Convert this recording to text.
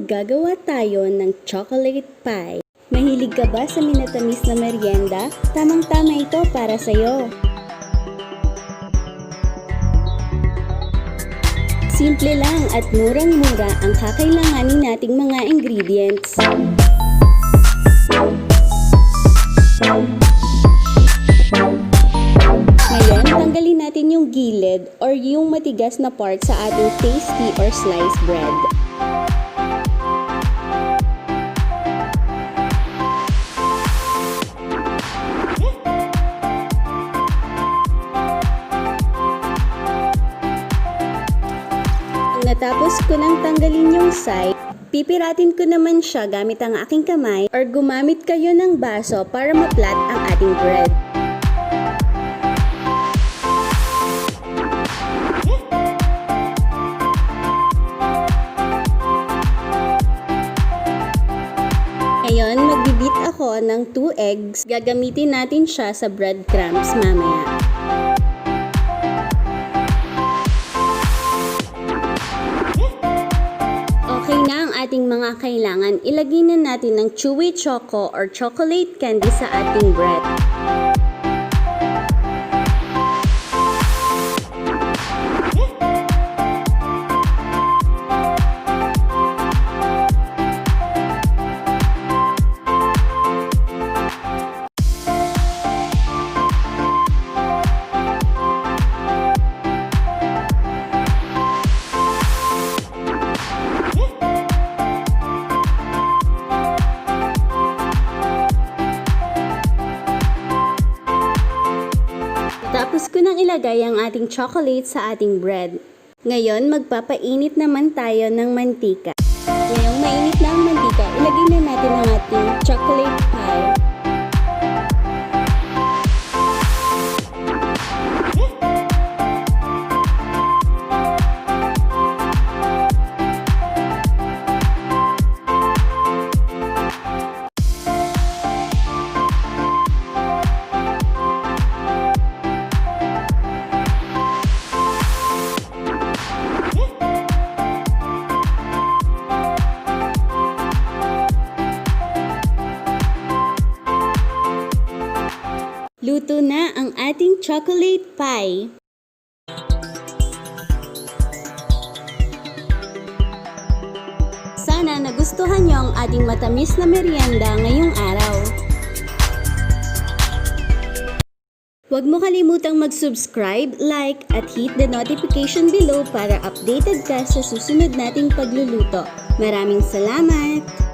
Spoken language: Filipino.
maggagawa tayo ng chocolate pie. Mahilig ka ba sa minatamis na merienda? Tamang-tama ito para sa'yo. Simple lang at murang-mura ang kakailanganin nating mga ingredients. Ngayon, tanggalin natin yung gilid or yung matigas na part sa ating tasty or sliced bread. Natapos ko nang tanggalin yung side, pipiratin ko naman siya gamit ang aking kamay or gumamit kayo ng baso para ma-flat ang ating bread. Ngayon, magbibit ako ng 2 eggs. Gagamitin natin siya sa breadcrumbs mamaya. Okay na ang ating mga kailangan. Ilagay na natin ng chewy choco or chocolate candy sa ating bread. Tapos ko nang ilagay ang ating chocolate sa ating bread. Ngayon, magpapainit naman tayo ng mantika. Ngayong mainit na ang mantika, ilagay na natin ang ating chocolate pie. Luto na ang ating chocolate pie. Sana nagustuhan niyo ang ating matamis na merienda ngayong araw. Huwag mo kalimutang mag-subscribe, like, at hit the notification below para updated ka sa susunod nating pagluluto. Maraming salamat!